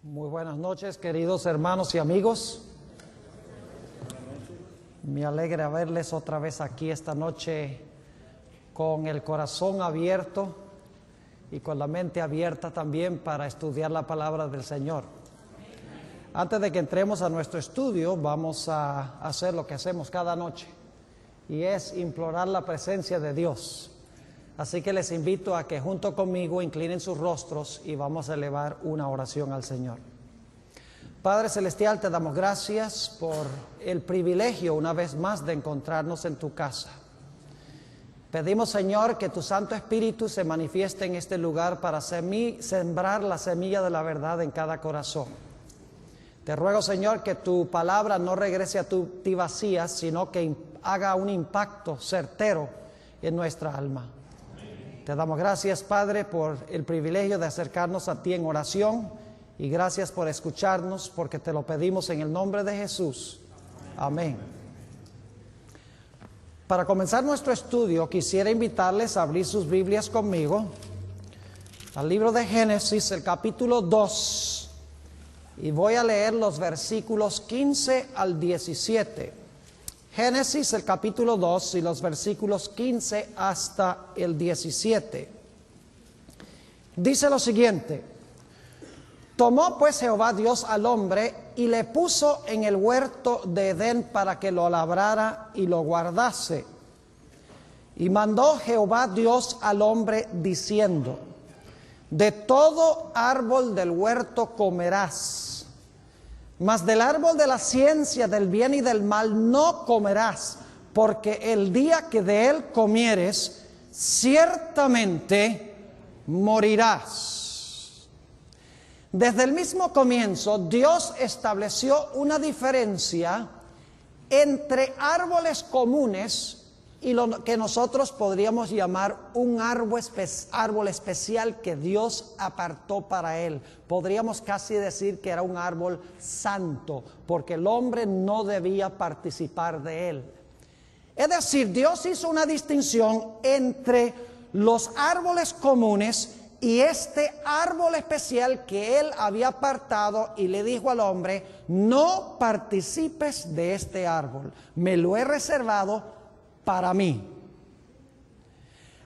Muy buenas noches, queridos hermanos y amigos. Me alegra verles otra vez aquí esta noche con el corazón abierto y con la mente abierta también para estudiar la palabra del Señor. Antes de que entremos a nuestro estudio, vamos a hacer lo que hacemos cada noche, y es implorar la presencia de Dios. Así que les invito a que junto conmigo inclinen sus rostros y vamos a elevar una oración al Señor. Padre Celestial, te damos gracias por el privilegio una vez más de encontrarnos en tu casa. Pedimos, Señor, que tu Santo Espíritu se manifieste en este lugar para sembrar la semilla de la verdad en cada corazón. Te ruego, Señor, que tu palabra no regrese a ti vacía, sino que haga un impacto certero en nuestra alma. Te damos gracias, Padre, por el privilegio de acercarnos a ti en oración, y gracias por escucharnos, porque te lo pedimos en el nombre de Jesús. Amén. Para comenzar nuestro estudio, quisiera invitarles a abrir sus Biblias conmigo al libro de Génesis, el capítulo 2, y voy a leer los versículos 15 al 17. Génesis, el capítulo 2 y los versículos 15 hasta el 17. Dice lo siguiente: tomó pues Jehová Dios al hombre y le puso en el huerto de Edén para que lo labrara y lo guardase. Y mandó Jehová Dios al hombre diciendo: de todo árbol del huerto comerás, mas del árbol de la ciencia del bien y del mal no comerás, porque el día que de él comieres, ciertamente morirás. Desde el mismo comienzo, Dios estableció una diferencia entre árboles comunes y lo que nosotros podríamos llamar un árbol especial que Dios apartó para él. Podríamos casi decir que era un árbol santo, porque el hombre no debía participar de él. Es decir, Dios hizo una distinción entre los árboles comunes y este árbol especial que él había apartado, y le dijo al hombre: no participes de este árbol, me lo he reservado para mí.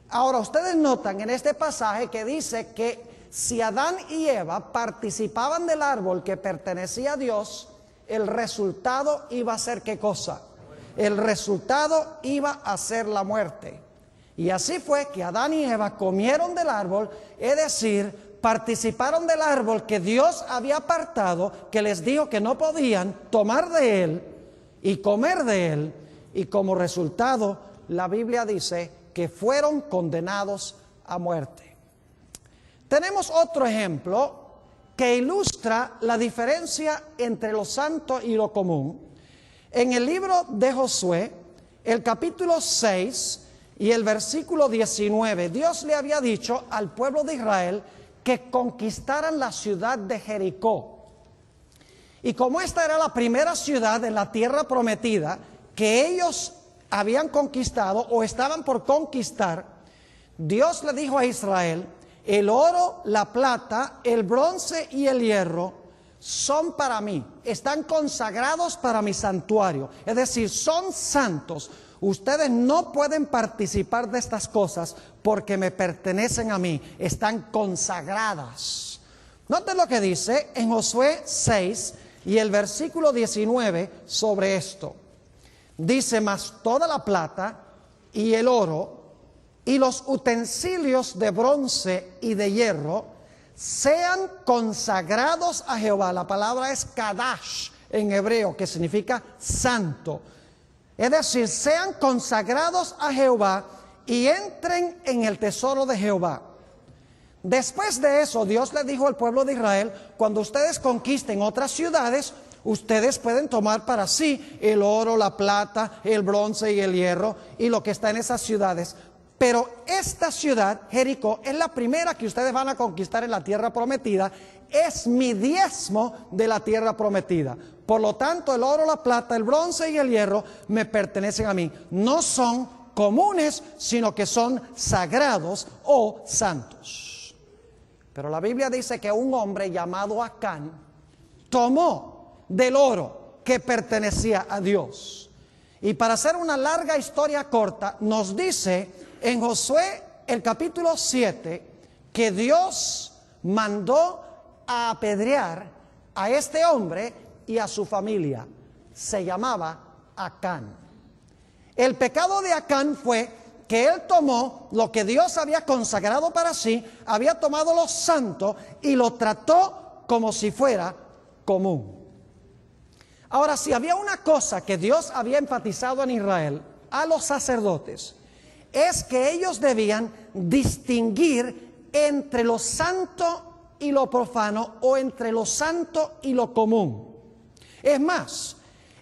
Ahora, ustedes notan en este pasaje que dice que si Adán y Eva participaban del árbol que pertenecía a Dios, el resultado iba a ser ¿qué cosa? El resultado iba a ser la muerte. Y así fue que Adán y Eva comieron del árbol, es decir, participaron del árbol que Dios había apartado, que les dijo que no podían tomar de él y comer de él. Y como resultado, la Biblia dice que fueron condenados a muerte. Tenemos otro ejemplo que ilustra la diferencia entre lo santo y lo común. En el libro de Josué, el capítulo 6 y el versículo 19, Dios le había dicho al pueblo de Israel que conquistaran la ciudad de Jericó. Y como esta era la primera ciudad en la tierra prometida que ellos habían conquistado o estaban por conquistar, Dios le dijo a Israel: el oro, la plata, el bronce y el hierro son para mí, están consagrados para mi santuario, es decir, son santos. Ustedes no pueden participar de estas cosas porque me pertenecen a mí, están consagradas. Noten lo que dice en Josué 6 y el versículo 19 sobre esto. Dice: mas toda la plata y el oro y los utensilios de bronce y de hierro sean consagrados a Jehová. La palabra es Kadash en hebreo, que significa santo. Es decir, sean consagrados a Jehová y entren en el tesoro de Jehová. Después de eso, Dios le dijo al pueblo de Israel: cuando ustedes conquisten otras ciudades, ustedes pueden tomar para sí el oro, la plata, el bronce y el hierro y lo que está en esas ciudades. Pero esta ciudad, Jericó, es la primera que ustedes van a conquistar en la tierra prometida. Es mi diezmo de la tierra prometida. Por lo tanto, el oro, la plata, el bronce y el hierro me pertenecen a mí. No son comunes, sino que son sagrados o santos. Pero la Biblia dice que un hombre llamado Acán tomó del oro que pertenecía a Dios. Y para hacer una larga historia corta, nos dice en Josué el capítulo 7 que Dios mandó a apedrear a este hombre y a su familia. Se llamaba Acán. El pecado de Acán fue que él tomó lo que Dios había consagrado para sí, había tomado lo santo y lo trató como si fuera común. Ahora, si había una cosa que Dios había enfatizado en Israel, a los sacerdotes, es que ellos debían distinguir entre lo santo y lo profano, o entre lo santo y lo común. Es más,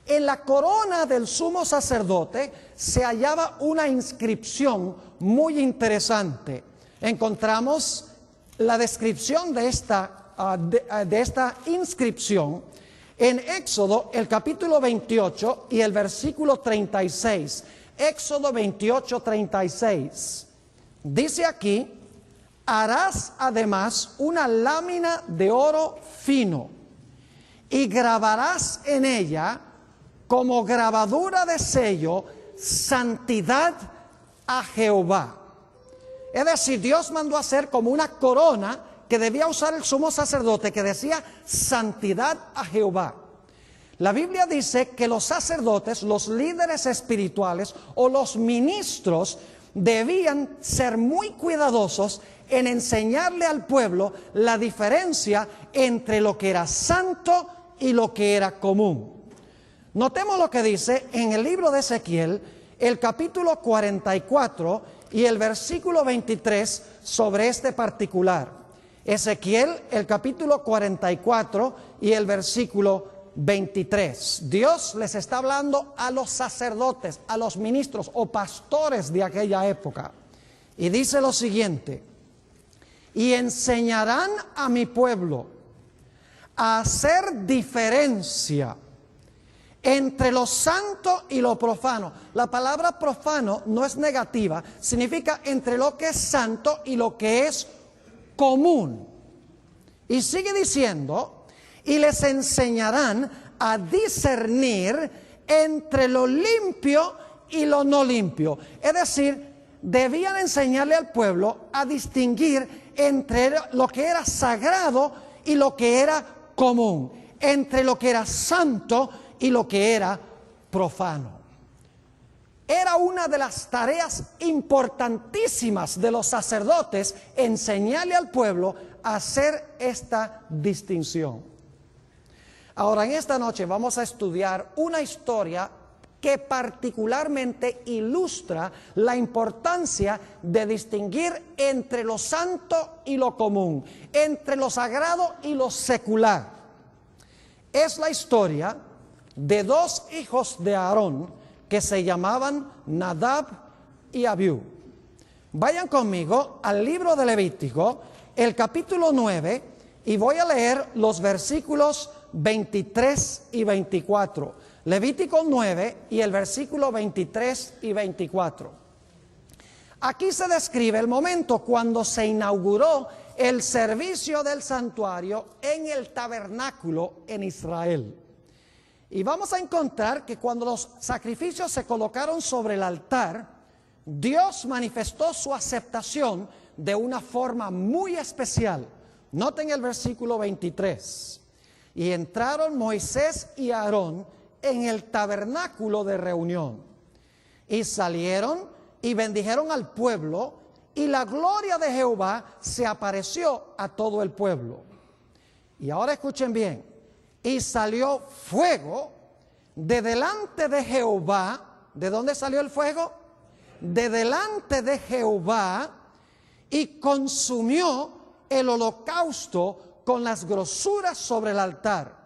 en la corona del sumo sacerdote se hallaba una inscripción muy interesante. Encontramos la descripción de esta inscripción en Éxodo, el capítulo 28 y el versículo 36. Éxodo 28, 36. Dice aquí: harás además una lámina de oro fino y grabarás en ella como grabadura de sello, santidad a Jehová. Es decir, Dios mandó hacer como una corona que debía usar el sumo sacerdote, que decía santidad a Jehová. La Biblia dice que los sacerdotes, los líderes espirituales o los ministros debían ser muy cuidadosos en enseñarle al pueblo la diferencia entre lo que era santo y lo que era común. Notemos lo que dice en el libro de Ezequiel, el capítulo 44 y el versículo 23 sobre este particular. Ezequiel, el capítulo 44 y el versículo 23. Dios les está hablando a los sacerdotes, a los ministros o pastores de aquella época. Y dice lo siguiente: y enseñarán a mi pueblo a hacer diferencia entre lo santo y lo profano. La palabra profano no es negativa, significa entre lo que es santo y lo que es común. Y sigue diciendo: y les enseñarán a discernir entre lo limpio y lo no limpio. Es decir, debían enseñarle al pueblo a distinguir entre lo que era sagrado y lo que era común, entre lo que era santo y lo que era profano. Era una de las tareas importantísimas de los sacerdotes enseñarle al pueblo a hacer esta distinción. Ahora, en esta noche vamos a estudiar una historia que particularmente ilustra la importancia de distinguir entre lo santo y lo común, entre lo sagrado y lo secular. Es la historia de dos hijos de Aarón que se llamaban Nadab y Abiú. Vayan conmigo al libro de Levítico, el capítulo 9, y voy a leer los versículos 23 y 24. Levítico 9 y el versículo 23 y 24. Aquí se describe el momento cuando se inauguró el servicio del santuario en el tabernáculo en Israel. Y vamos a encontrar que cuando los sacrificios se colocaron sobre el altar, Dios manifestó su aceptación de una forma muy especial. Noten el versículo 23. Y entraron Moisés y Aarón en el tabernáculo de reunión. Y salieron y bendijeron al pueblo, y la gloria de Jehová se apareció a todo el pueblo. Y ahora escuchen bien. Y salió fuego de delante de Jehová. ¿De dónde salió el fuego? De delante de Jehová, y consumió el holocausto con las grosuras sobre el altar.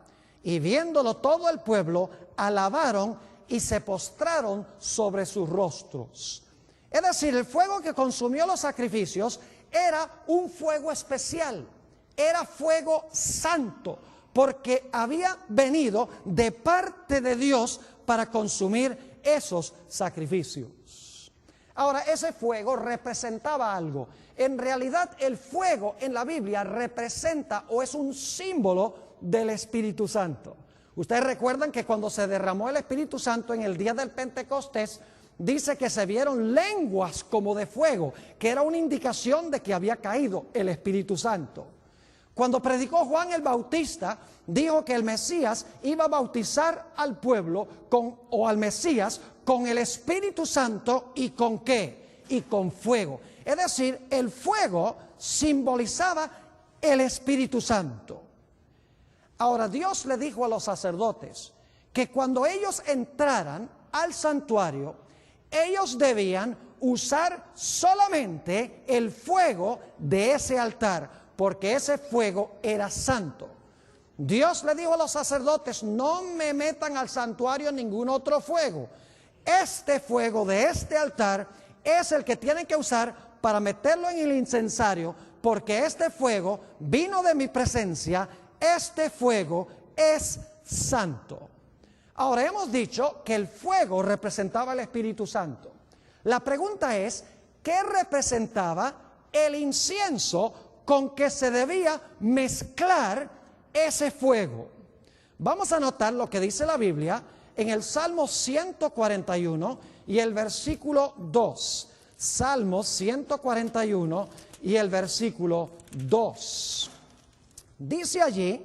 Y viéndolo todo el pueblo, alabaron y se postraron sobre sus rostros. Es decir, el fuego que consumió los sacrificios era un fuego especial, era fuego santo, porque había venido de parte de Dios para consumir esos sacrificios. Ahora, ese fuego representaba algo. En realidad, el fuego en la Biblia representa o es un símbolo del Espíritu Santo. Ustedes recuerdan que cuando se derramó el Espíritu Santo en el día del Pentecostés, dice que se vieron lenguas como de fuego, que era una indicación de que había caído el Espíritu Santo. Cuando predicó Juan el Bautista, dijo que el Mesías iba a bautizar al pueblo o al Mesías con el Espíritu Santo y ¿con qué? Y con fuego. Es decir, el fuego simbolizaba el Espíritu Santo. Ahora, Dios le dijo a los sacerdotes que cuando ellos entraran al santuario, ellos debían usar solamente el fuego de ese altar, porque ese fuego era santo. Dios le dijo a los sacerdotes: no me metan al santuario ningún otro fuego. Este fuego de este altar es el que tienen que usar para meterlo en el incensario, porque este fuego vino de mi presencia, este fuego es santo. Ahora, hemos dicho que el fuego representaba el Espíritu Santo. La pregunta es, ¿qué representaba el incienso con que se debía mezclar ese fuego? Vamos a notar lo que dice la Biblia en el Salmo 141 y el versículo 2. Salmo 141 y el versículo 2. Dice allí,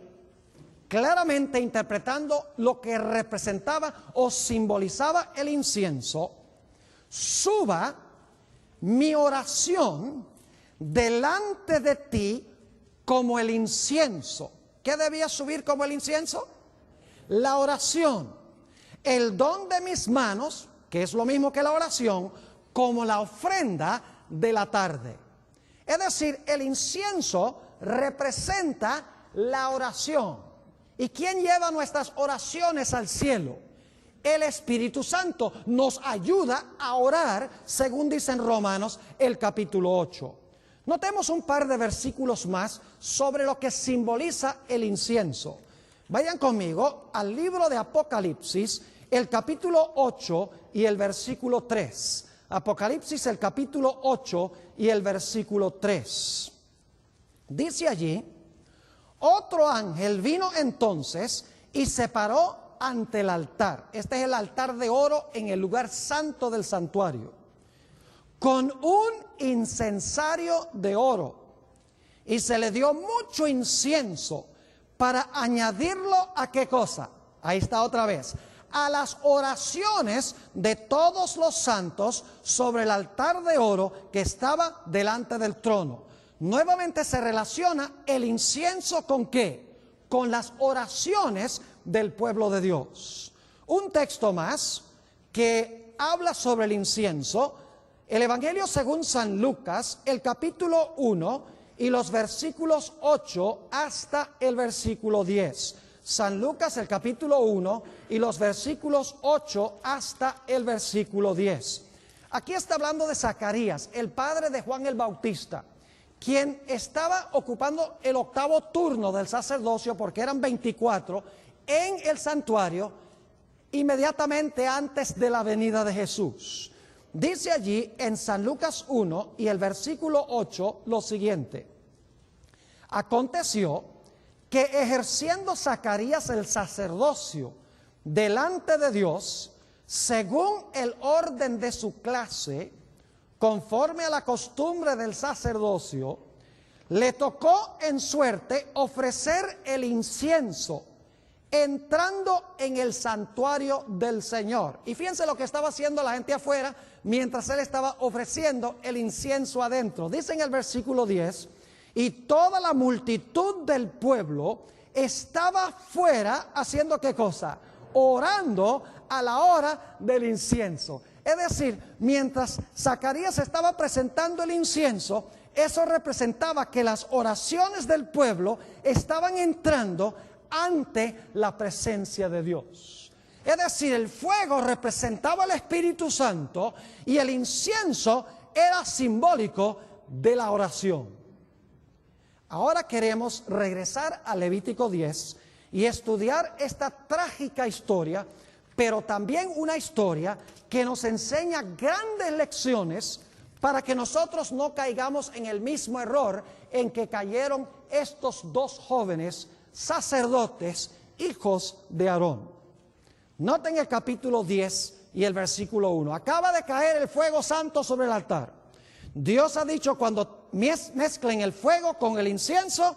claramente interpretando lo que representaba o simbolizaba el incienso: suba mi oración delante de ti como el incienso. ¿Qué debía subir como el incienso? La oración. El don de mis manos, que es lo mismo que la oración, como la ofrenda de la tarde. Es decir, el incienso representa la oración. ¿Y quién lleva nuestras oraciones al cielo? El Espíritu Santo nos ayuda a orar, según dice en Romanos el capítulo 8. Notemos un par de versículos más sobre lo que simboliza el incienso. Vayan conmigo al libro de Apocalipsis, el capítulo 8 y el versículo 3. Apocalipsis, el capítulo 8 y el versículo 3. Dice allí: otro ángel vino entonces y se paró ante el altar. Este es el altar de oro en el lugar santo del santuario, con un incensario de oro, y se le dio mucho incienso para añadirlo a ¿qué cosa? Ahí está otra vez: a las oraciones de todos los santos sobre el altar de oro que estaba delante del trono. Nuevamente se relaciona el incienso ¿con qué? Con las oraciones del pueblo de Dios. Un texto más que habla sobre el incienso, el Evangelio según San Lucas, el capítulo 1 y los versículos 8 hasta el versículo 10. San Lucas, el capítulo 1 y los versículos 8 hasta el versículo 10. Aquí está hablando de Zacarías, el padre de Juan el Bautista, quien estaba ocupando el octavo turno del sacerdocio, porque eran 24, en el santuario inmediatamente antes de la venida de Jesús. Dice allí en San Lucas 1 y el versículo 8 lo siguiente: aconteció que ejerciendo Zacarías el sacerdocio delante de Dios, según el orden de su clase, conforme a la costumbre del sacerdocio, le tocó en suerte ofrecer el incienso entrando en el santuario del Señor. Y fíjense lo que estaba haciendo la gente afuera mientras él estaba ofreciendo el incienso adentro. Dice en el versículo 10: y toda la multitud del pueblo estaba fuera haciendo ¿qué cosa? Orando a la hora del incienso. Es decir, mientras Zacarías estaba presentando el incienso, eso representaba que las oraciones del pueblo estaban entrando ante la presencia de Dios. Es decir, el fuego representaba el Espíritu Santo y el incienso era simbólico de la oración. Ahora queremos regresar a Levítico 10 y estudiar esta trágica historia, pero también una historia que nos enseña grandes lecciones para que nosotros no caigamos en el mismo error en que cayeron estos dos jóvenes, sacerdotes, hijos de Aarón. Noten el capítulo 10 y el versículo 1. Acaba de caer el fuego santo sobre el altar. Dios ha dicho, cuando mezclen el fuego con el incienso,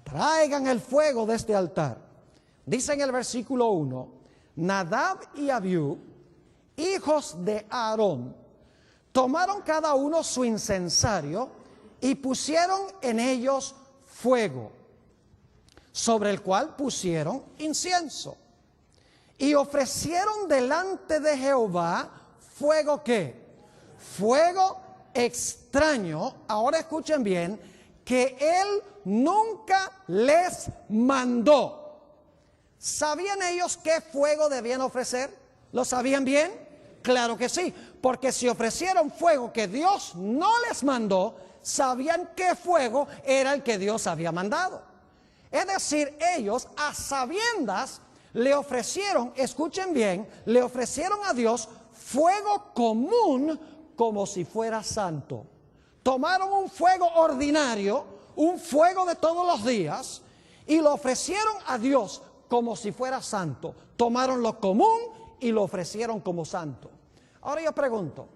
traigan el fuego de este altar. Dice en el versículo 1, Nadab y Abiú, hijos de Aarón, tomaron cada uno su incensario y pusieron en ellos fuego, sobre el cual pusieron incienso. Y ofrecieron delante de Jehová fuego, ¿qué? Fuego extraño, ahora escuchen bien, que él nunca les mandó. ¿Sabían ellos qué fuego debían ofrecer? ¿Lo sabían bien? Claro que sí, porque si ofrecieron fuego que Dios no les mandó, sabían qué fuego era el que Dios había mandado. Es decir, ellos a sabiendas le ofrecieron, escuchen bien, le ofrecieron a Dios fuego común como si fuera santo. Tomaron un fuego ordinario, un fuego de todos los días, y lo ofrecieron a Dios como si fuera santo. Tomaron lo común y lo ofrecieron como santo. Ahora yo pregunto,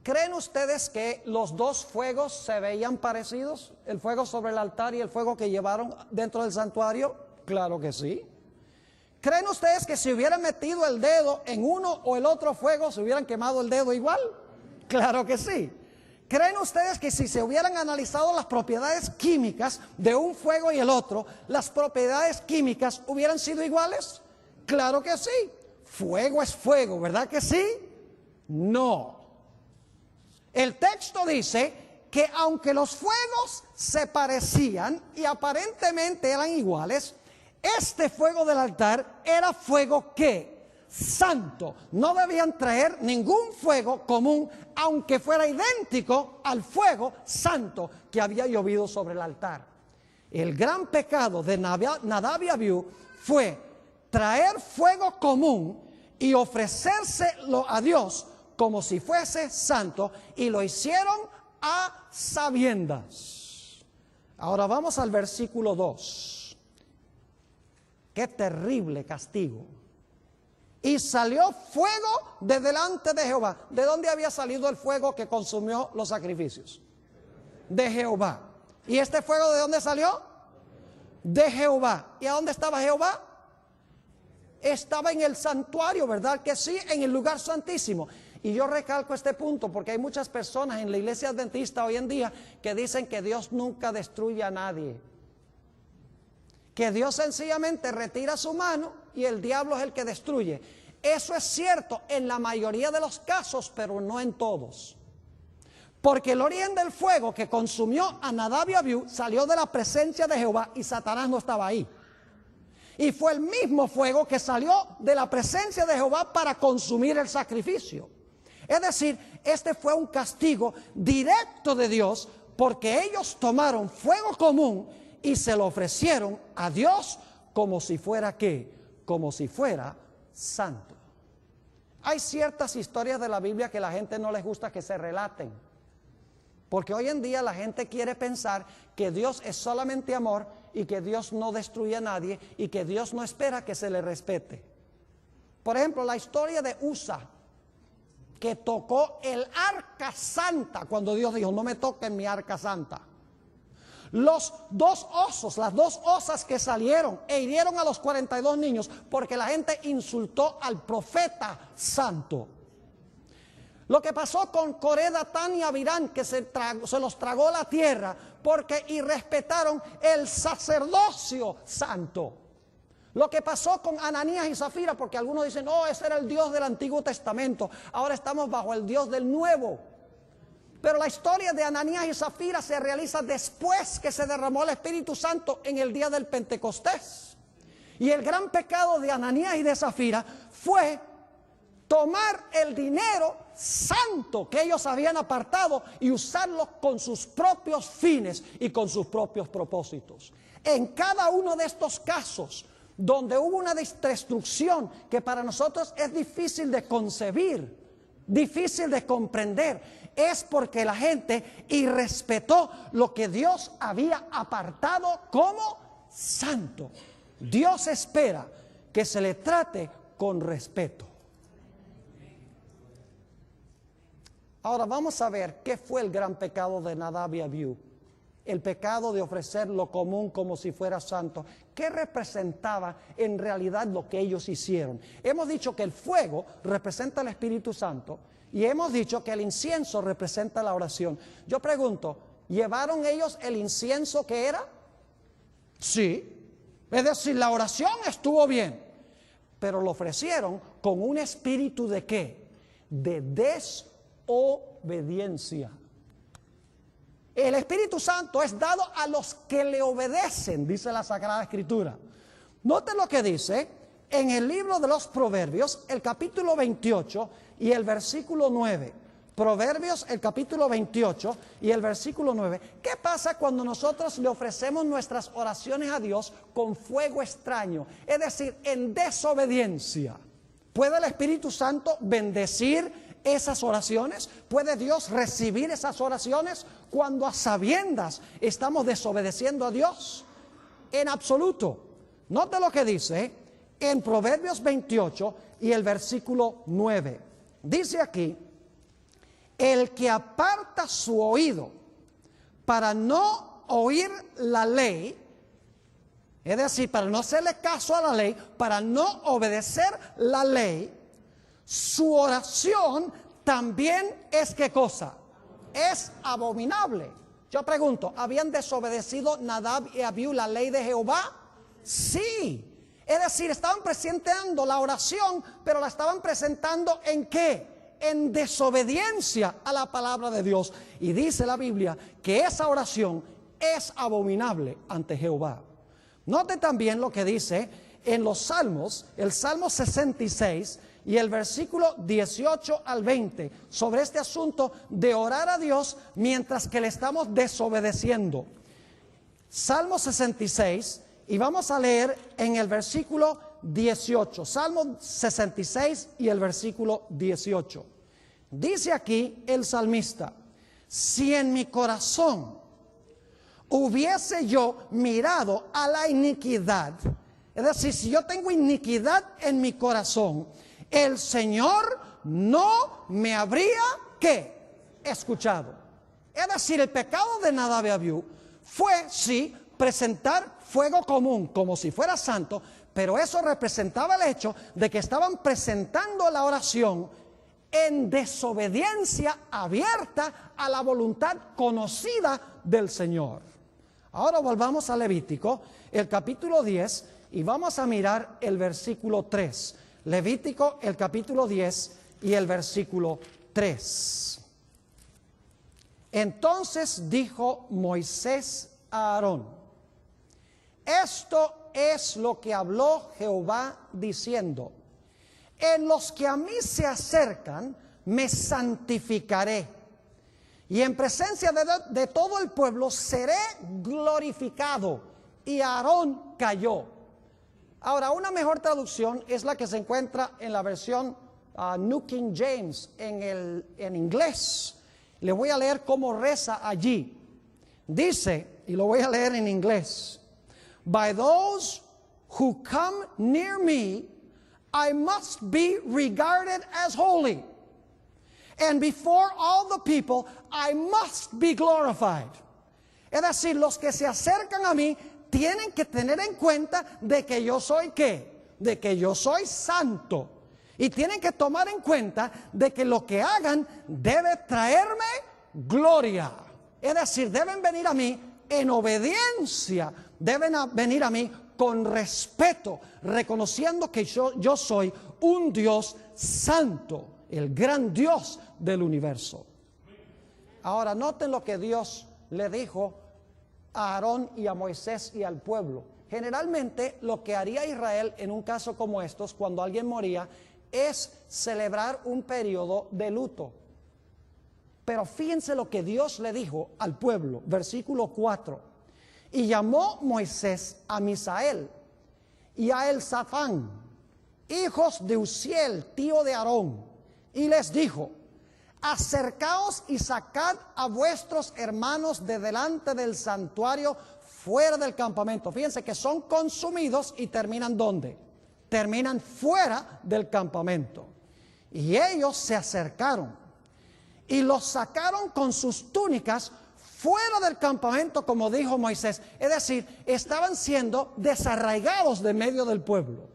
¿creen ustedes que los dos fuegos se veían parecidos? ¿El fuego sobre el altar y el fuego que llevaron dentro del santuario? Claro que sí. ¿Creen ustedes que si hubieran metido el dedo en uno o el otro fuego, se hubieran quemado el dedo igual? Claro que sí. ¿Creen ustedes que si se hubieran analizado las propiedades químicas de un fuego y el otro, las propiedades químicas hubieran sido iguales? Claro que sí. Fuego es fuego, ¿verdad que sí? No. El texto dice que aunque los fuegos se parecían y aparentemente eran iguales, este fuego del altar era fuego ¿qué? Santo. No debían traer ningún fuego común, aunque fuera idéntico al fuego santo que había llovido sobre el altar. El gran pecado de Nadab y Abiú fue traer fuego común y ofrecérselo a Dios como si fuese santo, y lo hicieron a sabiendas. Ahora vamos al versículo 2. Qué terrible castigo. Y salió fuego de delante de Jehová. ¿De dónde había salido el fuego que consumió los sacrificios? De Jehová. ¿Y este fuego de dónde salió? De Jehová. ¿Y a dónde estaba Jehová? Estaba en el santuario, ¿verdad que sí? En el lugar santísimo. Y yo recalco este punto porque hay muchas personas en la iglesia adventista hoy en día que dicen que Dios nunca destruye a nadie. Que Dios sencillamente retira su mano y el diablo es el que destruye. Eso es cierto en la mayoría de los casos, pero no en todos. Porque el origen del fuego que consumió a Nadab y Abiú salió de la presencia de Jehová y Satanás no estaba ahí. Y fue el mismo fuego que salió de la presencia de Jehová para consumir el sacrificio. Es decir, este fue un castigo directo de Dios porque ellos tomaron fuego común y se lo ofrecieron a Dios como si fuera ¿qué? Como si fuera santo. Hay ciertas historias de la Biblia que a la gente no les gusta que se relaten. Porque hoy en día la gente quiere pensar que Dios es solamente amor y que Dios no destruye a nadie y que Dios no espera que se le respete. Por ejemplo, la historia de Usa, que tocó el arca santa cuando Dios dijo, no me toquen mi arca santa. Los dos osos, las dos osas que salieron e hirieron a los 42 niños porque la gente insultó al profeta santo. Lo que pasó con Coré, Datán y Abirán, que se los tragó la tierra porque irrespetaron el sacerdocio santo. Lo que pasó con Ananías y Zafira, porque algunos dicen, oh, ese era el Dios del Antiguo Testamento, ahora estamos bajo el Dios del Nuevo. Pero la historia de Ananías y Zafira se realiza después que se derramó el Espíritu Santo en el día del Pentecostés. Y el gran pecado de Ananías y de Zafira fue tomar el dinero santo que ellos habían apartado y usarlo con sus propios fines y con sus propios propósitos. En cada uno de estos casos, donde hubo una destrucción que para nosotros es difícil de concebir, difícil de comprender, es porque la gente irrespetó lo que Dios había apartado como santo. Dios espera que se le trate con respeto. Ahora vamos a ver qué fue el gran pecado de Nadab y Abiú. El pecado de ofrecer lo común como si fuera santo. ¿Qué representaba en realidad lo que ellos hicieron? Hemos dicho que el fuego representa el Espíritu Santo y hemos dicho que el incienso representa la oración. Yo pregunto, ¿llevaron ellos el incienso que era? Sí. Es decir, la oración estuvo bien, pero lo ofrecieron con un espíritu ¿de qué? De desobediencia. El Espíritu Santo es dado a los que le obedecen, dice la Sagrada Escritura. Noten lo que dice en el libro de los Proverbios, el capítulo 28 y el versículo 9. Proverbios, el capítulo 28 y el versículo 9. ¿Qué pasa cuando nosotros le ofrecemos nuestras oraciones a Dios con fuego extraño? Es decir, en desobediencia. ¿Puede el Espíritu Santo bendecir esas oraciones? ¿Puede Dios recibir esas oraciones cuando a sabiendas estamos desobedeciendo a Dios? En absoluto. Note lo que dice en Proverbios 28 y el versículo 9. Dice aquí: el que aparta su oído para no oír la ley, es decir, para no hacerle caso a la ley, para no obedecer la ley, su oración también es ¿qué cosa? Es abominable. Yo pregunto, ¿habían desobedecido Nadab y Abiú la ley de Jehová? Sí. Es decir, estaban presentando la oración, pero la estaban presentando ¿en qué? En desobediencia a la palabra de Dios. Y dice la Biblia que esa oración es abominable ante Jehová. Note también lo que dice en los Salmos, el Salmo 66 y el versículo 18 al 20, sobre este asunto de orar a Dios mientras que le estamos desobedeciendo. Salmo 66, y vamos a leer en el versículo 18, Salmo 66 y el versículo 18. Dice aquí el salmista: si en mi corazón hubiese yo mirado a la iniquidad, es decir, si yo tengo iniquidad en mi corazón, el Señor no me habría ¿qué? Escuchado. Es decir, el pecado de Nadab y Abiú fue sí presentar fuego común como si fuera santo, pero eso representaba el hecho de que estaban presentando la oración en desobediencia abierta a la voluntad conocida del Señor. Ahora volvamos a Levítico, el capítulo 10, y vamos a mirar el versículo 3. Levítico, el capítulo 10 y el versículo 3. Entonces dijo Moisés a Aarón: esto es lo que habló Jehová diciendo: en los que a mí se acercan me santificaré, y en presencia de todo el pueblo seré glorificado. Y Aarón cayó. Ahora, una mejor traducción es la que se encuentra en la versión New King James en inglés. Le voy a leer cómo reza allí. Dice, y lo voy a leer en inglés: by those who come near me, I must be regarded as holy, and before all the people, I must be glorified. Es decir, los que se acercan a mí tienen que tener en cuenta de que yo soy ¿qué? De que yo soy santo. Y tienen que tomar en cuenta de que lo que hagan debe traerme gloria. Es decir, deben venir a mí en obediencia, deben venir a mí con respeto, reconociendo que yo soy un Dios santo, el gran Dios del universo. Ahora noten lo que Dios le dijo a Aarón y a Moisés y al pueblo. Generalmente lo que haría Israel en un caso como estos, cuando alguien moría, es celebrar un periodo de luto. Pero fíjense lo que Dios le dijo al pueblo, versículo 4. Y llamó Moisés a Misael y a Elzafán, hijos de Uziel, tío de Aarón, y les dijo: acercaos y sacad a vuestros hermanos de delante del santuario fuera del campamento. Fíjense que son consumidos y terminan ¿dónde? Terminan fuera del campamento. Y ellos se acercaron y los sacaron con sus túnicas fuera del campamento, como dijo Moisés. Es decir, estaban siendo desarraigados de medio del pueblo.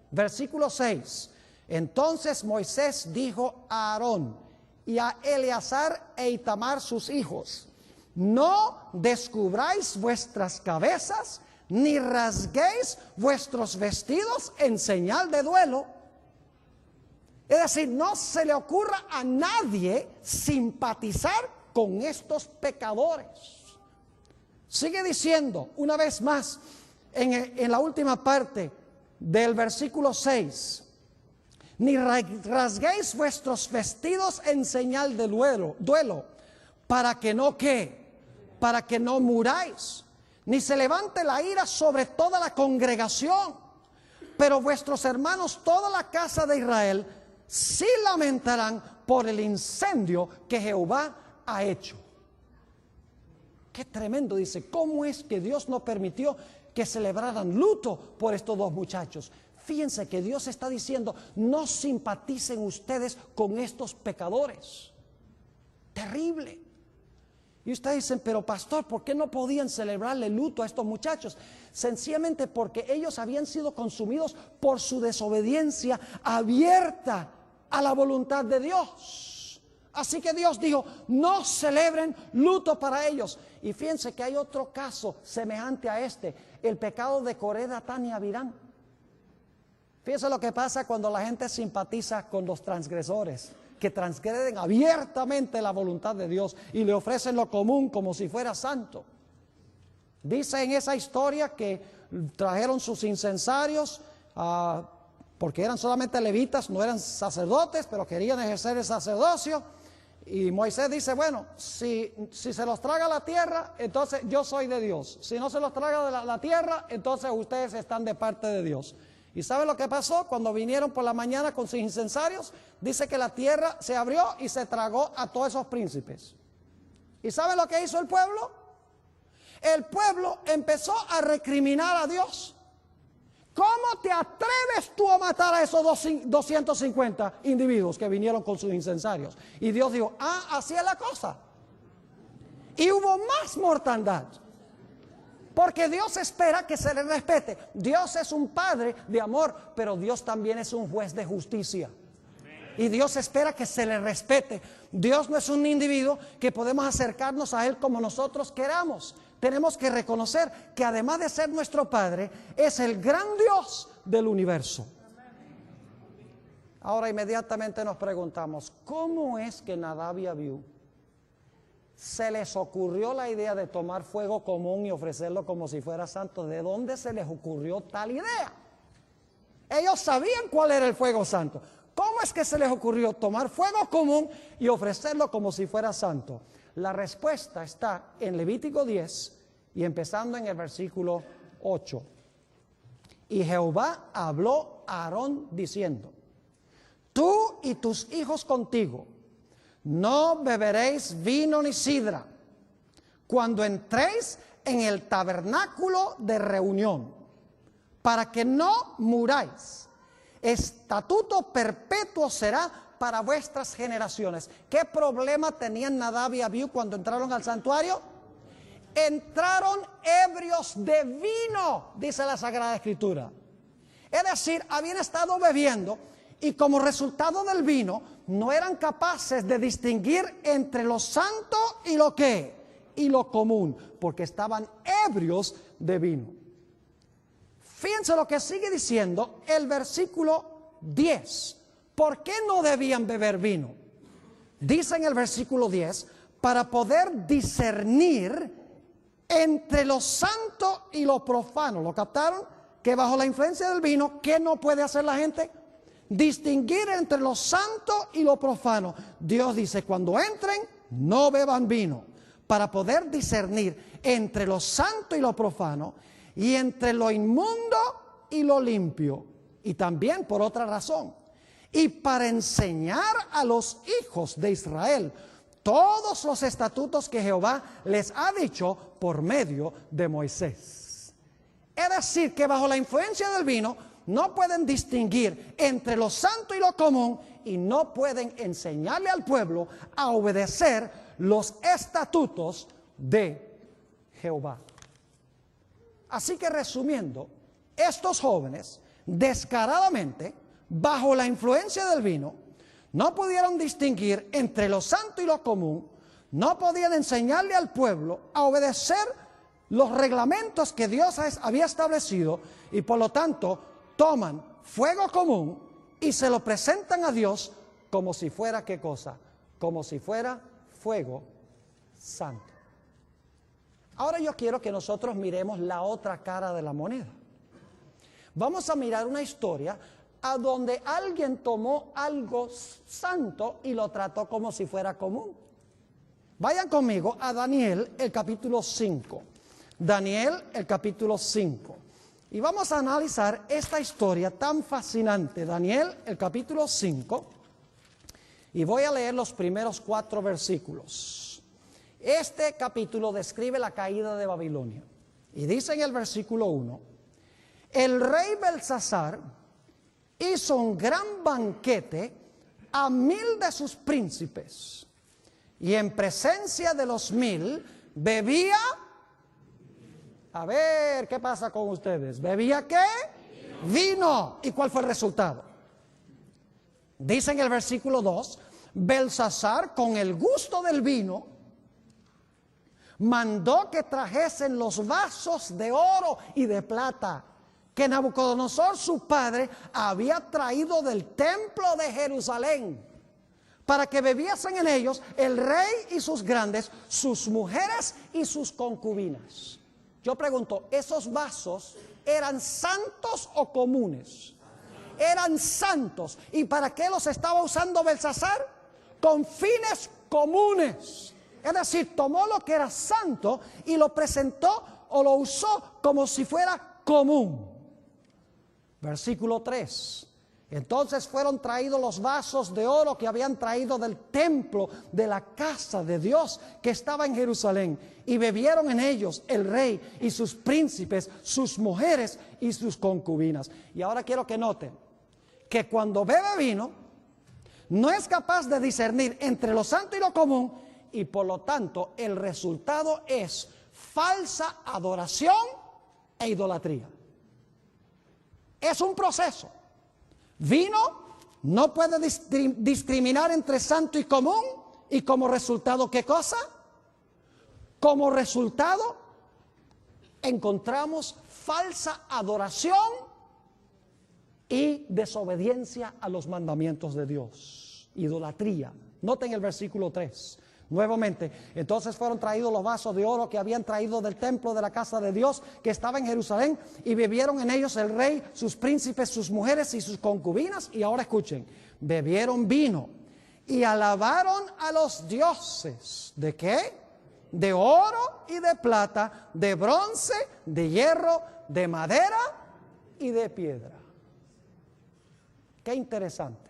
Versículo 6. Entonces Moisés dijo a Aarón y a Eleazar e Itamar sus hijos: no descubráis vuestras cabezas, ni rasguéis vuestros vestidos en señal de duelo. Es decir, no se le ocurra a nadie simpatizar con estos pecadores. Sigue diciendo una vez más en la última parte del versículo 6: ni rasguéis vuestros vestidos en señal de duelo, para que no ¿qué? Para que no muráis, ni se levante la ira sobre toda la congregación. Pero vuestros hermanos, toda la casa de Israel, sí lamentarán por el incendio que Jehová ha hecho. Qué tremendo, dice. ¿Cómo es que Dios no permitió que celebraran luto por estos dos muchachos? Fíjense que Dios está diciendo: no simpaticen ustedes con estos pecadores. Terrible. Y ustedes dicen: pero pastor, ¿por qué no podían celebrarle luto a estos muchachos? Sencillamente porque ellos habían sido consumidos por su desobediencia abierta a la voluntad de Dios. Así que Dios dijo: no celebren luto para ellos. Y fíjense que hay otro caso semejante a este: el pecado de Coré, Datán y Abirán. Fíjense lo que pasa cuando la gente simpatiza con los transgresores, que transgreden abiertamente la voluntad de Dios y le ofrecen lo común como si fuera santo. Dice en esa historia que trajeron sus incensarios, porque eran solamente levitas, no eran sacerdotes, pero querían ejercer el sacerdocio. Y Moisés dice: bueno, si se los traga la tierra, entonces yo soy de Dios. Si no se los traga la tierra, entonces ustedes están de parte de Dios. ¿Y sabe lo que pasó? Cuando vinieron por la mañana con sus incensarios, dice que la tierra se abrió y se tragó a todos esos príncipes. ¿Y sabe lo que hizo el pueblo? El pueblo empezó a recriminar a Dios. ¿Cómo te atreves tú a matar a esos 250 individuos que vinieron con sus incensarios? Y Dios dijo: así es la cosa. Y hubo más mortandad. Porque Dios espera que se le respete. Dios es un padre de amor, pero Dios también es un juez de justicia. Y Dios espera que se le respete. Dios no es un individuo que podemos acercarnos a Él como nosotros queramos. Tenemos que reconocer que además de ser nuestro Padre, es el gran Dios del universo. Ahora inmediatamente nos preguntamos: ¿cómo es que Nadab y Abiú se les ocurrió la idea de tomar fuego común y ofrecerlo como si fuera santo? ¿De dónde se les ocurrió tal idea? Ellos sabían cuál era el fuego santo. ¿Cómo es que se les ocurrió tomar fuego común y ofrecerlo como si fuera santo? La respuesta está en Levítico 10 y empezando en el versículo 8. Y Jehová habló a Aarón diciendo: tú y tus hijos contigo no beberéis vino ni sidra cuando entréis en el tabernáculo de reunión, para que no muráis. Estatuto perpetuo será para vuestras generaciones. ¿Qué problema tenían Nadab y Abiú cuando entraron al santuario? Entraron ebrios de vino, dice la Sagrada Escritura. Es decir, habían estado bebiendo y como resultado del vino no eran capaces de distinguir entre lo santo y lo ¿qué? Y lo común, porque estaban ebrios de vino. Fíjense lo que sigue diciendo el versículo 10. ¿Por qué no debían beber vino? Dice en el versículo 10: para poder discernir entre lo santo y lo profano. ¿Lo captaron? Que bajo la influencia del vino, ¿qué no puede hacer la gente? Distinguir entre lo santo y lo profano. Dios dice: cuando entren, no beban vino, para poder discernir entre lo santo y lo profano, y entre lo inmundo y lo limpio. Y también por otra razón, y para enseñar a los hijos de Israel todos los estatutos que Jehová les ha dicho por medio de Moisés. Es decir, que bajo la influencia del vino no pueden distinguir entre lo santo y lo común, y no pueden enseñarle al pueblo a obedecer los estatutos de Jehová. Así que, resumiendo, estos jóvenes descaradamente, bajo la influencia del vino, no pudieron distinguir entre lo santo y lo común, no podían enseñarle al pueblo a obedecer los reglamentos que Dios había establecido, y por lo tanto toman fuego común y se lo presentan a Dios como si fuera, ¿qué cosa? Como si fuera fuego santo. Ahora yo quiero que nosotros miremos la otra cara de la moneda. Vamos a mirar una historia a donde alguien tomó algo santo y lo trató como si fuera común. Vayan conmigo a Daniel, el capítulo 5. Daniel, el capítulo 5. Y vamos a analizar esta historia tan fascinante. Daniel, el capítulo 5. Y voy a leer los primeros 4 versículos. Este capítulo describe la caída de Babilonia. Y dice en el versículo 1: el rey Belsasar hizo un gran banquete a 1000 de sus príncipes, y en presencia de los 1000 bebía. A ver, ¿qué pasa con ustedes? ¿Bebía qué? Vino. ¿Y cuál fue el resultado? Dice en el versículo 2: Belsasar, con el gusto del vino, mandó que trajesen los vasos de oro y de plata que Nabucodonosor, su padre, había traído del templo de Jerusalén, para que bebiesen en ellos el rey y sus grandes, sus mujeres y sus concubinas. Yo pregunto, ¿esos vasos eran santos o comunes? Eran santos. ¿Y para qué los estaba usando Belsasar? Con fines comunes. Es decir, tomó lo que era santo y lo presentó o lo usó como si fuera común. Versículo 3. Entonces fueron traídos los vasos de oro que habían traído del templo de la casa de Dios que estaba en Jerusalén, y bebieron en ellos el rey y sus príncipes, sus mujeres y sus concubinas. Y ahora quiero que noten que cuando bebe vino no es capaz de discernir entre lo santo y lo común, y por lo tanto el resultado es falsa adoración e idolatría. Es un proceso. Vino no puede discriminar entre santo y común, y como resultado, ¿qué cosa? Como resultado encontramos falsa adoración y desobediencia a los mandamientos de Dios, idolatría. Noten el versículo 3. Nuevamente, entonces fueron traídos los vasos de oro que habían traído del templo de la casa de Dios que estaba en Jerusalén, y bebieron en ellos el rey, sus príncipes, sus mujeres y sus concubinas. Y ahora escuchen, bebieron vino y alabaron a los dioses. ¿De qué? De oro y de plata, de bronce, de hierro, de madera y de piedra. Qué interesante.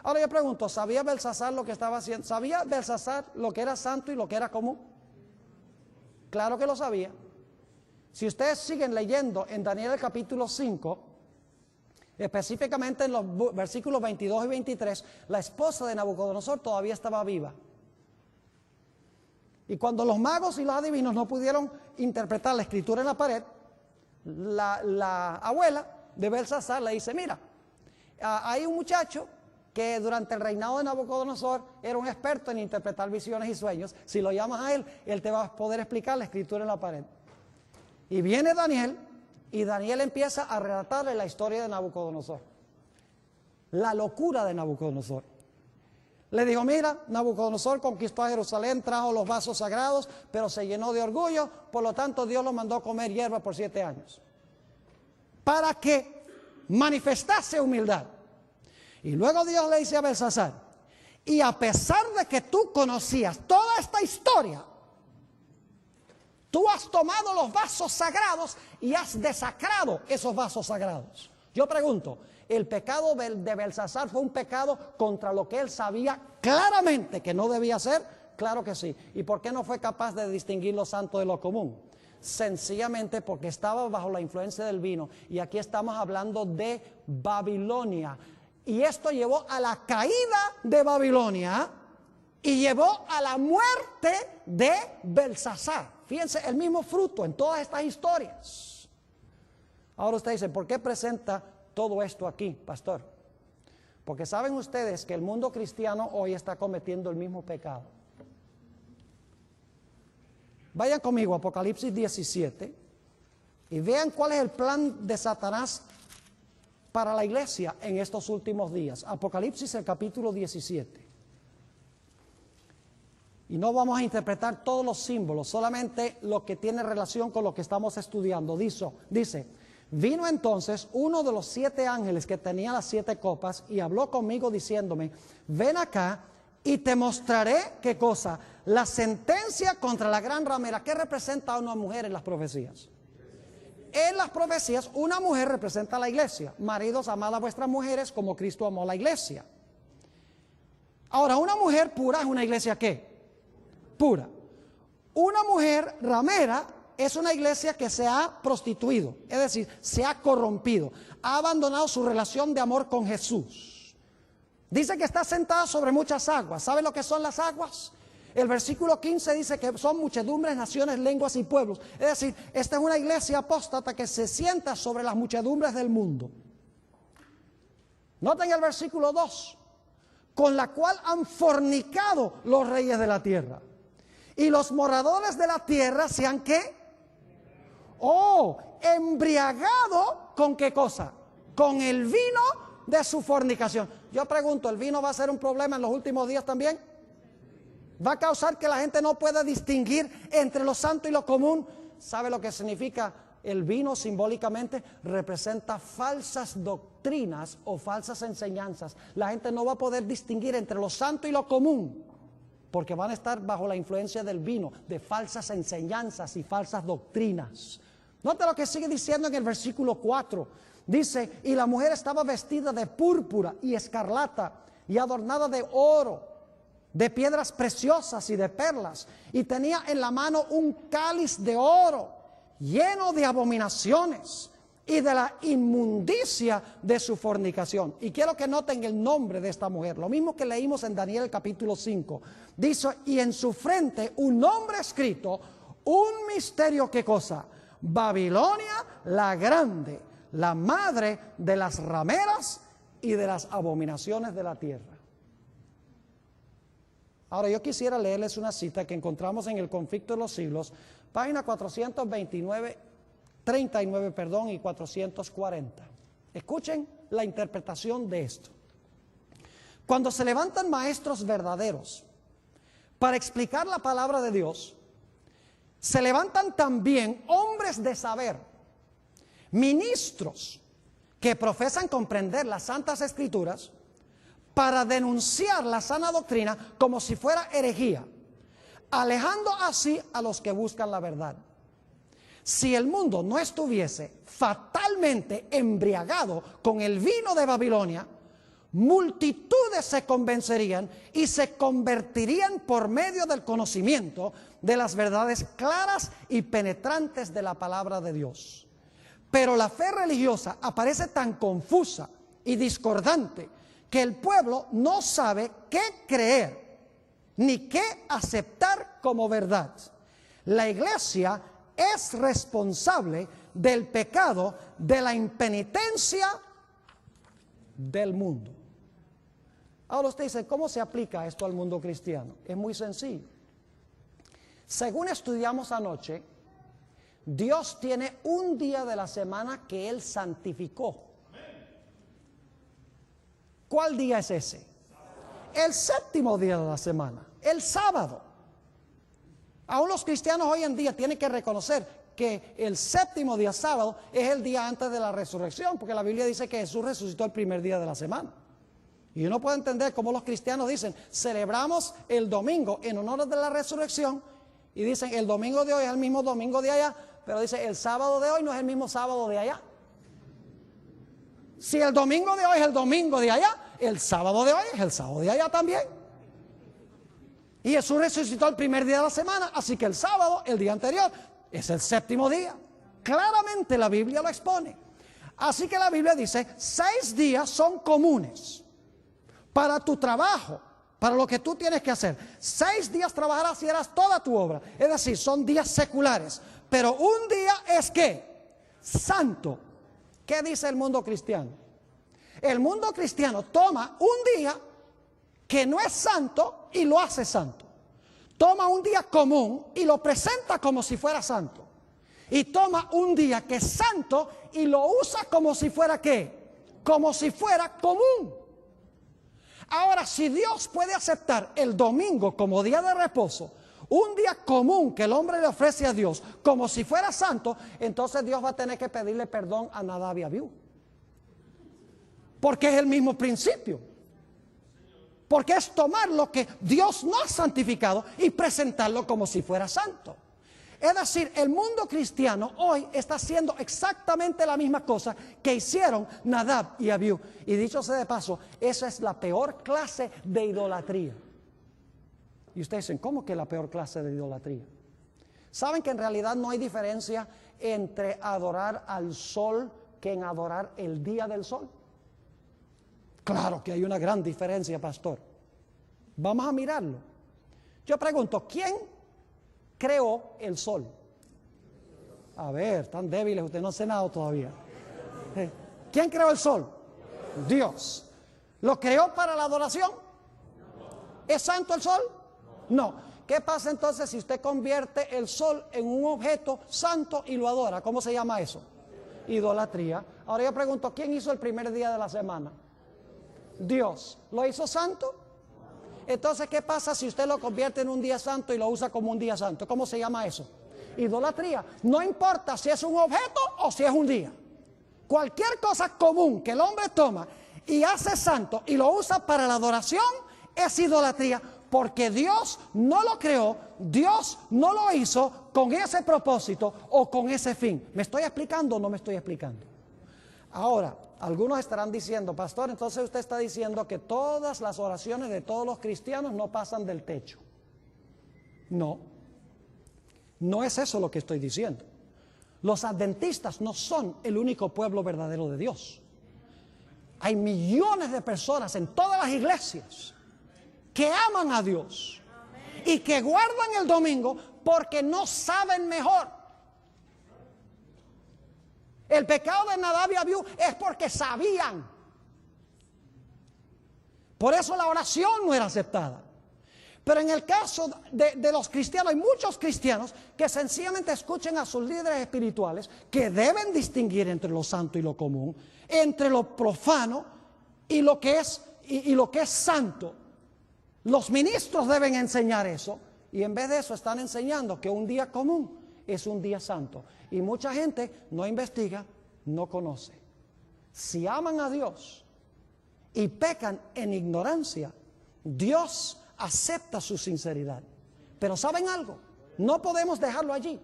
Ahora yo pregunto, ¿sabía Belsasar lo que estaba haciendo? ¿Sabía Belsasar lo que era santo y lo que era común? Claro que lo sabía. Si ustedes siguen leyendo en Daniel el capítulo 5, específicamente en los versículos 22 y 23, la esposa de Nabucodonosor todavía estaba viva. Y cuando los magos y los adivinos no pudieron interpretar la escritura en la pared, la abuela de Belsasar le dice: mira, hay un muchacho que durante el reinado de Nabucodonosor era un experto en interpretar visiones y sueños. Si lo llamas a él, él te va a poder explicar la escritura en la pared. Y viene Daniel, y Daniel empieza a relatarle la historia de Nabucodonosor, la locura de Nabucodonosor. Le dijo: mira, Nabucodonosor conquistó a Jerusalén, trajo los vasos sagrados, pero se llenó de orgullo, por lo tanto Dios lo mandó a comer hierba por 7 años, para que manifestase humildad. Y luego Dios le dice a Belsasar: y a pesar de que tú conocías toda esta historia, tú has tomado los vasos sagrados y has desacrado esos vasos sagrados. Yo pregunto, ¿el pecado de Belsasar fue un pecado contra lo que él sabía claramente que no debía hacer? Claro que sí. ¿Y por qué no fue capaz de distinguir lo santo de lo común? Sencillamente porque estaba bajo la influencia del vino. Y aquí estamos hablando de Babilonia. Y esto llevó a la caída de Babilonia y llevó a la muerte de Belsasar. Fíjense, el mismo fruto en todas estas historias. Ahora usted dice, ¿por qué presenta todo esto aquí, pastor? Porque saben ustedes que el mundo cristiano hoy está cometiendo el mismo pecado. Vayan conmigo a Apocalipsis 17 y vean cuál es el plan de Satanás para la iglesia en estos últimos días. Apocalipsis, el capítulo 17. Y no vamos a interpretar todos los símbolos, solamente lo que tiene relación con lo que estamos estudiando. Dice, vino entonces uno de los 7 ángeles que tenía las 7 copas y habló conmigo diciéndome, ven acá y te mostraré, ¿qué cosa? La sentencia contra la gran ramera. ¿Qué representa a una mujer en las profecías? En las profecías, una mujer representa a la iglesia. Maridos, amad a vuestras mujeres como Cristo amó a la iglesia. Ahora, una mujer pura es una iglesia ¿qué? Pura. Una mujer ramera es una iglesia que se ha prostituido, es decir, se ha corrompido, ha abandonado su relación de amor con Jesús. Dice que está sentada sobre muchas aguas. ¿Sabe lo que son las aguas? El versículo 15 dice que son muchedumbres, naciones, lenguas y pueblos. Es decir, esta es una iglesia apóstata que se sienta sobre las muchedumbres del mundo. Noten el versículo 2, con la cual han fornicado los reyes de la tierra. Y los moradores de la tierra se han ¿qué? Embriagado ¿con qué cosa? Con el vino de su fornicación. Yo pregunto, ¿el vino va a ser un problema en los últimos días también? ¿Va a causar que la gente no pueda distinguir entre lo santo y lo común? ¿Sabe lo que significa el vino simbólicamente? Representa falsas doctrinas o falsas enseñanzas. La gente no va a poder distinguir entre lo santo y lo común, porque van a estar bajo la influencia del vino, de falsas enseñanzas y falsas doctrinas. Note lo que sigue diciendo en el versículo 4. Dice, y la mujer estaba vestida de púrpura y escarlata y adornada de oro, de piedras preciosas y de perlas, y tenía en la mano un cáliz de oro lleno de abominaciones y de la inmundicia de su fornicación. Y quiero que noten el nombre de esta mujer, lo mismo que leímos en Daniel capítulo 5. Dice, y en su frente un nombre escrito, un misterio, ¿qué cosa? Babilonia la grande, la madre de las rameras y de las abominaciones de la tierra. Ahora yo quisiera leerles una cita que encontramos en el Conflicto de los Siglos, página 439 y 440. Escuchen la interpretación de esto. Cuando se levantan maestros verdaderos para explicar la palabra de Dios, se levantan también hombres de saber, ministros que profesan comprender las Santas Escrituras para denunciar la sana doctrina como si fuera herejía, alejando así a los que buscan la verdad. Si el mundo no estuviese fatalmente embriagado con el vino de Babilonia, multitudes se convencerían y se convertirían por medio del conocimiento de las verdades claras y penetrantes de la palabra de Dios. Pero la fe religiosa aparece tan confusa y discordante que el pueblo no sabe qué creer ni qué aceptar como verdad. La iglesia es responsable del pecado de la impenitencia del mundo. Ahora usted dice, ¿cómo se aplica esto al mundo cristiano? Es muy sencillo. Según estudiamos anoche, Dios tiene un día de la semana que Él santificó. ¿Cuál día es ese? El séptimo día de la semana, el sábado. Aún los cristianos hoy en día tienen que reconocer que el séptimo día, sábado, es el día antes de la resurrección, porque la Biblia dice que Jesús resucitó el primer día de la semana. Y uno puede entender cómo los cristianos dicen, celebramos el domingo en honor de la resurrección, y dicen, el domingo de hoy es el mismo domingo de allá, pero dice, el sábado de hoy no es el mismo sábado de allá. Si el domingo de hoy es el domingo de allá, el sábado de hoy es el sábado de allá también. Y Jesús resucitó el primer día de la semana, así que el sábado, el día anterior, es el séptimo día. Claramente la Biblia lo expone. Así que la Biblia dice, 6 días son comunes para tu trabajo, para lo que tú tienes que hacer. 6 días trabajarás y harás toda tu obra. Es decir, son días seculares. Pero un día es ¿qué? Santo. ¿Qué dice el mundo cristiano? El mundo cristiano toma un día que no es santo y lo hace santo. Toma un día común y lo presenta como si fuera santo. Y toma un día que es santo y lo usa como si fuera ¿qué? Como si fuera común. Ahora, si Dios puede aceptar el domingo como día de reposo, un día común que el hombre le ofrece a Dios como si fuera santo, entonces Dios va a tener que pedirle perdón a Nadab y Abiú. Porque es el mismo principio. Porque es tomar lo que Dios no ha santificado y presentarlo como si fuera santo. Es decir, el mundo cristiano hoy está haciendo exactamente la misma cosa que hicieron Nadab y Abiú. Y dicho sea de paso, esa es la peor clase de idolatría. Y ustedes dicen, ¿cómo que la peor clase de idolatría? ¿Saben que en realidad no hay diferencia entre adorar al sol que en adorar el día del sol? Claro que hay una gran diferencia, pastor. Vamos a mirarlo. Yo pregunto, ¿quién creó el sol? A ver, tan débiles, ustedes no han cenado todavía. ¿Quién creó el sol? Dios. ¿Lo creó para la adoración? ¿Es santo el sol? No. ¿Qué pasa entonces si usted convierte el sol en un objeto santo y lo adora? ¿Cómo se llama eso? Idolatría. Ahora yo pregunto, ¿quién hizo el primer día de la semana? Dios. ¿Lo hizo santo? Entonces, ¿qué pasa si usted lo convierte en un día santo y lo usa como un día santo? ¿Cómo se llama eso? Idolatría. No importa si es un objeto o si es un día. Cualquier cosa común que el hombre toma y hace santo y lo usa para la adoración es idolatría, porque Dios no lo creó, Dios no lo hizo con ese propósito o con ese fin. ¿Me estoy explicando o no me estoy explicando? Ahora, algunos estarán diciendo, pastor, entonces usted está diciendo que todas las oraciones de todos los cristianos no pasan del techo. No, no es eso lo que estoy diciendo. Los adventistas no son el único pueblo verdadero de Dios. Hay millones de personas en todas las iglesias que aman a Dios y que guardan el domingo porque no saben mejor. El pecado de Nadab y Abiú es porque sabían. Por eso la oración no era aceptada. Pero en el caso de los cristianos, hay muchos cristianos que sencillamente escuchen a sus líderes espirituales que deben distinguir entre lo santo y lo común, entre lo profano y lo que es santo. Los ministros deben enseñar eso, y en vez de eso están enseñando que un día común es un día santo. Y mucha gente no investiga, no conoce. Si aman a Dios y pecan en ignorancia, Dios acepta su sinceridad. Pero ¿saben algo? No podemos dejarlo allí,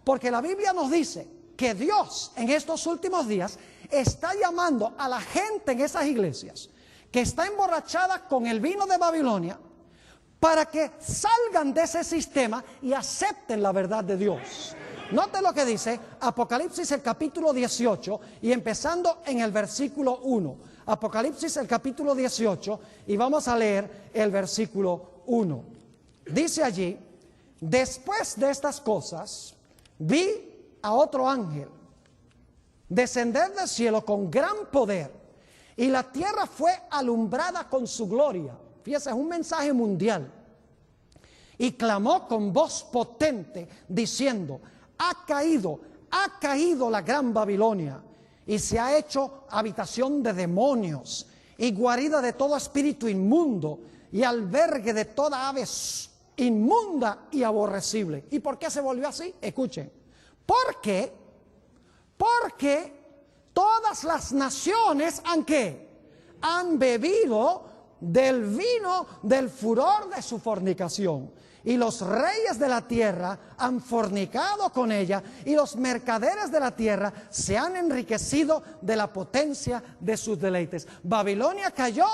porque la Biblia nos dice que Dios en estos últimos días está llamando a la gente en esas iglesias que está emborrachada con el vino de Babilonia para que salgan de ese sistema y acepten la verdad de Dios. Note lo que dice Apocalipsis el capítulo 18 y empezando en el versículo 1. Apocalipsis el capítulo 18 y vamos a leer el versículo 1. Dice allí, después de estas cosas vi a otro ángel descender del cielo con gran poder y la tierra fue alumbrada con su gloria. Fíjese, es un mensaje mundial. Y clamó con voz potente diciendo, ha caído la gran Babilonia y se ha hecho habitación de demonios y guarida de todo espíritu inmundo y albergue de toda ave inmunda y aborrecible. ¿Y por qué se volvió así? Escuchen. Porque todas las naciones han bebido del vino del furor de su fornicación. y los reyes de la tierra han fornicado con ella, y los mercaderes de la tierra se han enriquecido de la potencia de sus deleites. Babilonia cayó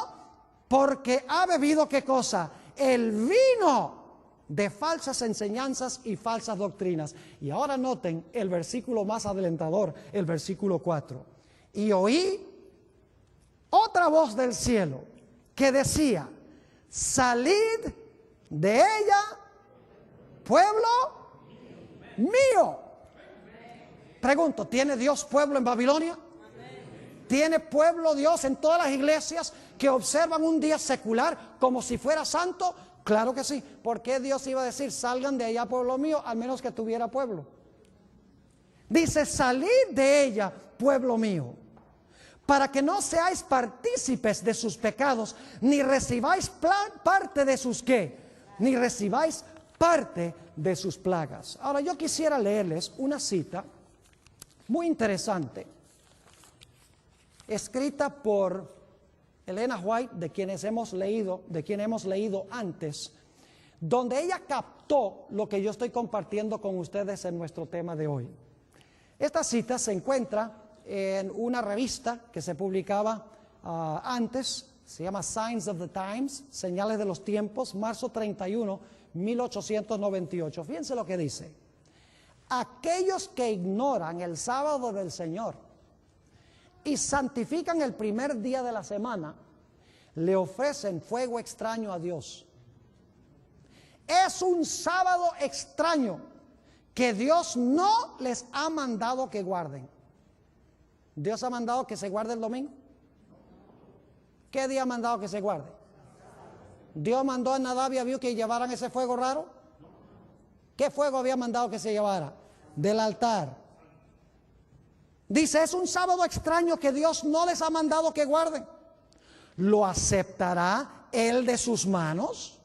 porque ha bebido, ¿qué cosa? El vino de falsas enseñanzas y falsas doctrinas. Y ahora noten el versículo más adelantador, el versículo 4. Y oí otra voz del cielo que decía: salid de ella, pueblo mío. Pregunto, ¿tiene Dios pueblo en Babilonia? ¿Tiene pueblo Dios en todas las iglesias que observan un día secular como si fuera santo? Claro que sí. ¿Por qué Dios iba a decir salgan de allá, pueblo mío, al menos que tuviera pueblo? Dice: salid de ella, pueblo mío, para que no seáis partícipes de sus pecados, ni recibáis parte de sus ¿qué? Ni recibáis parte de sus plagas. Ahora yo quisiera leerles una cita muy interesante, escrita por Elena White, de quien hemos leído antes, donde ella captó lo que yo estoy compartiendo con ustedes en nuestro tema de hoy. Esta cita se encuentra en una revista que se publicaba antes, se llama Signs of the Times, Señales de los Tiempos, marzo 31, 1898. Fíjense lo que dice: aquellos que ignoran el sábado del Señor y santifican el primer día de la semana, le ofrecen fuego extraño a Dios. Es un sábado extraño que Dios no les ha mandado que guarden. ¿Dios ha mandado que se guarde el domingo? ¿Qué día ha mandado que se guarde? ¿Dios mandó a Nadab y Abiú que llevaran ese fuego raro? ¿Qué fuego había mandado que se llevara? Del altar. Dice, es un sábado extraño que Dios no les ha mandado que guarden. ¿Lo aceptará Él de sus manos?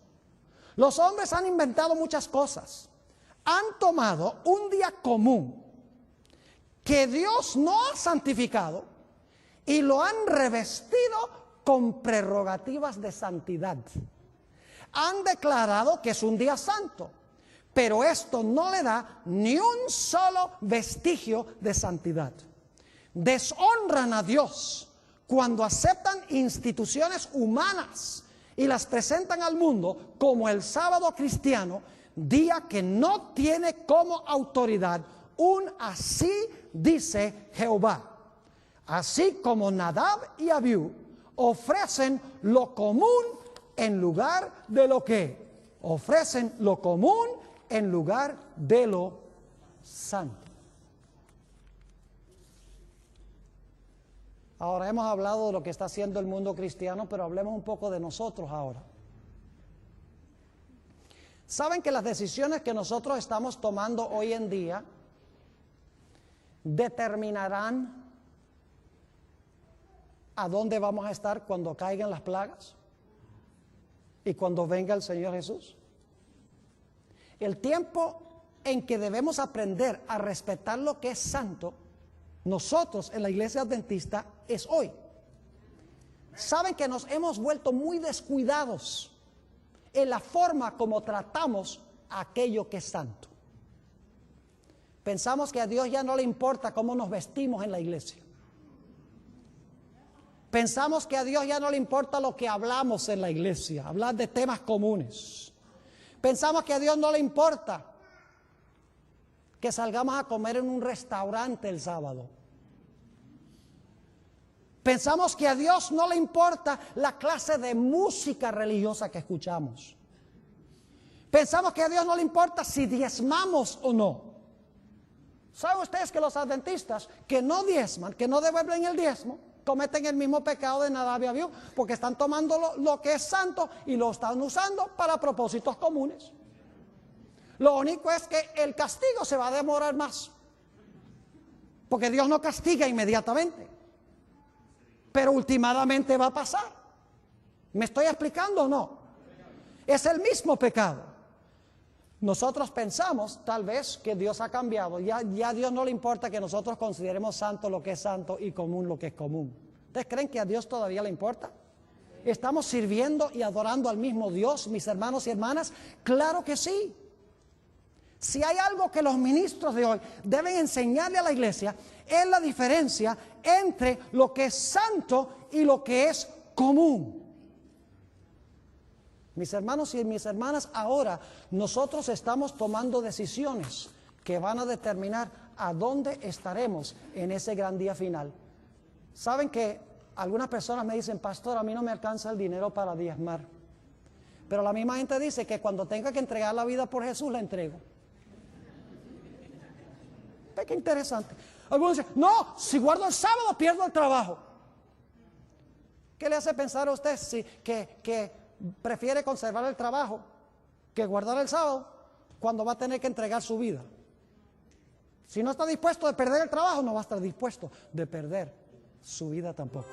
Los hombres han inventado muchas cosas. Han tomado un día común que Dios no ha santificado y lo han revestido con prerrogativas de santidad. Han declarado que es un día santo, pero esto no le da ni un solo vestigio de santidad. Deshonran a Dios cuando aceptan instituciones humanas y las presentan al mundo como el sábado cristiano, día que no tiene como autoridad un así dice Jehová. Así como Nadab y Abiú ofrecen lo común en lugar de lo que ofrecen lo común en lugar de lo santo. Ahora hemos hablado de lo que está haciendo el mundo cristiano, pero hablemos un poco de nosotros ahora. ¿Saben que las decisiones que nosotros estamos tomando hoy en día determinarán a dónde vamos a estar cuando caigan las plagas y cuando venga el Señor Jesús? El tiempo en que debemos aprender a respetar lo que es santo, nosotros en la iglesia adventista, es hoy. Saben que nos hemos vuelto muy descuidados en la forma como tratamos aquello que es santo. Pensamos que a Dios ya no le importa cómo nos vestimos en la iglesia. Pensamos que a Dios ya no le importa lo que hablamos en la iglesia, hablar de temas comunes. Pensamos que a Dios no le importa que salgamos a comer en un restaurante el sábado. Pensamos que a Dios no le importa la clase de música religiosa que escuchamos. Pensamos que a Dios no le importa si diezmamos o no. ¿Saben ustedes que los adventistas que no diezman, que no devuelven el diezmo, cometen el mismo pecado de Nadab y Abiú, porque están tomando lo que es santo y lo están usando para propósitos comunes? Lo único es que el castigo se va a demorar más, porque Dios no castiga inmediatamente, pero últimamente va a pasar. ¿Me estoy explicando o no? Es el mismo pecado. Nosotros pensamos tal vez que Dios ha cambiado. Ya a Dios no le importa que nosotros consideremos santo lo que es santo y común lo que es común. ¿Ustedes creen que a Dios todavía le importa? ¿Estamos sirviendo y adorando al mismo Dios, mis hermanos y hermanas? Claro que sí. Si hay algo que los ministros de hoy deben enseñarle a la iglesia, es la diferencia entre lo que es santo y lo que es común. Mis hermanos y mis hermanas, ahora nosotros estamos tomando decisiones que van a determinar a dónde estaremos en ese gran día final. ¿Saben que algunas personas me dicen, pastor, a mí no me alcanza el dinero para diezmar? Pero la misma gente dice que cuando tenga que entregar la vida por Jesús, la entrego. ¿Ve qué interesante? Algunos dicen, no, si guardo el sábado pierdo el trabajo. ¿Qué le hace pensar a usted que prefiere conservar el trabajo que guardar el sábado cuando va a tener que entregar su vida? Si no está dispuesto de perder el trabajo, no va a estar dispuesto de perder su vida tampoco.